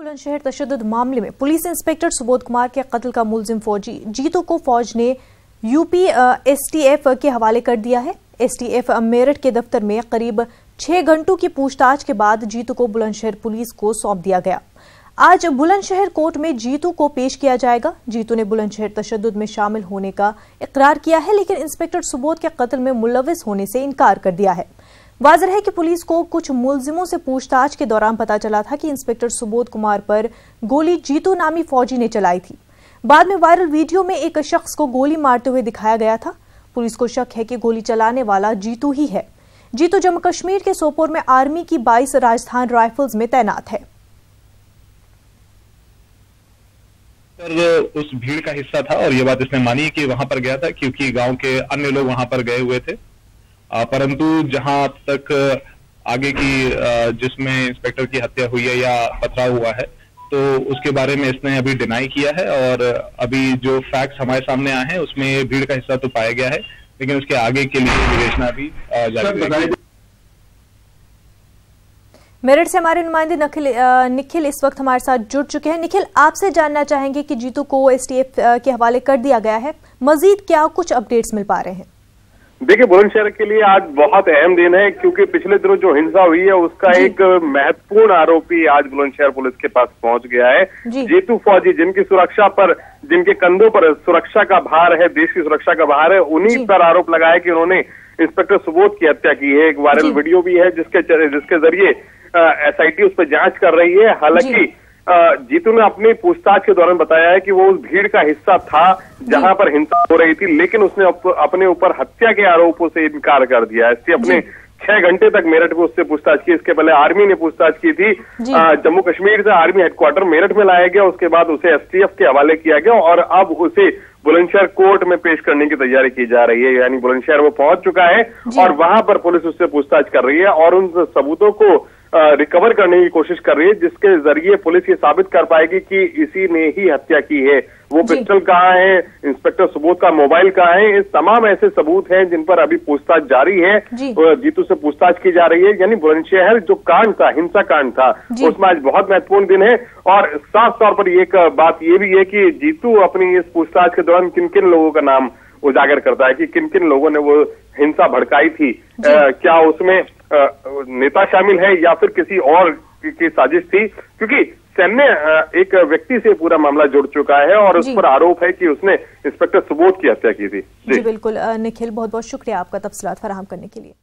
बुलंदशहर तशद्दुद मामले में police inspector Subodh Kumar के कत्ल का मुलजिम फौजी जीतू को फौज ने यूपी एसटीएफ के हवाले कर दिया है। एसटीएफ मेरठ के दफ्तर में करीब 6 घंटों की पूछताछ के बाद जीतू को बुलंदशहर पुलिस को सौंप दिया गया। आज बुलंदशहर कोर्ट में जीतू को पेश किया जाएगा। जीतू ने बुलंदशहर तशद्दुद में शामिल होने का इकरार किया है, लेकिन इंस्पेक्टर सुबोध के कत्ल में मुलविस होने से इनकार कर दिया है। वाज़ेह है कि पुलिस को कुछ मुलजिमों से पूछताछ के दौरान पता चला था कि इंस्पेक्टर सुबोध कुमार पर गोली जीतू नामी फौजी ने चलाई थी। बाद में वायरल वीडियो में एक शख्स को गोली मारते हुए दिखाया गया था। पुलिस को शक है कि गोली चलाने वाला जीतू ही है। जीतू जम्मू कश्मीर के सोपोर में आर्मी की 22 राजस्थान राइफल्स में तैनात है। उस भीड़ का हिस्सा था और ये बात इसने मानी कि वहां पर गया था क्योंकि गांव के अन्य लोग वहां पर गए हुए थे। परंतु जहां तक आगे की जिसमें इंस्पेक्टर की हत्या हुई है या पथराव हुआ है, तो उसके बारे में इसने अभी डिनाई किया है और अभी जो फैक्ट्स हमारे सामने आए हैं उसमें भीड़ का हिस्सा तो पाया गया है, लेकिन उसके आगे के लिए विवेचना भी जारी रहेगी। मेरठ से हमारे नुमाइंदे निखिल इस वक्त हमारे साथ जुड़ चुके हैं। निखिल, आपसे जानना चाहेंगे कि जीतू को एसटीएफ के हवाले कर दिया गया है, मजीद क्या कुछ अपडेट्स मिल पा रहे हैं? देखिए, बुलंदशहर के लिए आज बहुत अहम दिन है क्योंकि पिछले दिनों जो हिंसा हुई है उसका एक महत्वपूर्ण आरोपी आज बुलंदशहर पुलिस के पास पहुंच गया है। जीतू फौजी, जिनकी सुरक्षा पर, जिनके कंधों पर सुरक्षा का भार है, देश की सुरक्षा का भार है, उन्हीं पर आरोप लगाया कि उन्होंने इंस्पेक्टर सुबोध की हत्या की है। एक वायरल वीडियो भी है जिसके जरिए एसआईटी उस पर जांच कर रही है। हालांकि जीतू ने अपनी पूछताछ के दौरान बताया है कि वो उस भीड़ का हिस्सा था जहां पर हिंसा हो रही थी, लेकिन उसने अपने ऊपर हत्या के आरोपों से इनकार कर दिया। इससे अपने 6 घंटे तक मेरठ में उससे पूछताछ की। इसके पहले आर्मी ने पूछताछ की थी। जम्मू कश्मीर से आर्मी हेडक्वार्टर मेरठ में लाया गया, उसके बाद उसे एसटीएफ के हवाले किया गया और अब उसे बुलंदशहर कोर्ट में पेश करने की तैयारी की जा रही है। यानी बुलंदशहर वो पहुंच चुका है और वहां पर पुलिस उससे पूछताछ कर रही है और उन सबूतों को रिकवर करने की कोशिश कर रही है, जिसके जरिए पुलिस ये साबित कर पाएगी कि इसी ने ही हत्या की है। वो पिस्टल कहाँ है, इंस्पेक्टर सुबोध का मोबाइल कहाँ है, ये तमाम ऐसे सबूत हैं जिन पर अभी पूछताछ जारी है। जीतू से पूछताछ की जा रही है। यानी बुलंदशहर जो कांड था, हिंसा कांड था, उसमें आज बहुत महत्वपूर्ण दिन है और साफ तौर पर एक बात ये भी है कि जीतू अपनी इस पूछताछ के दौरान किन किन लोगों का नाम उजागर करता है कि किन किन लोगों ने वो हिंसा भड़काई थी। क्या उसमें नेता शामिल है या फिर किसी और की साजिश थी, क्योंकि सैन्य एक व्यक्ति से पूरा मामला जुड़ चुका है और उस पर आरोप है कि उसने इंस्पेक्टर सुबोध की हत्या की थी। जी बिल्कुल निखिल, बहुत बहुत शुक्रिया आपका तफसीलात फराहम करने के लिए।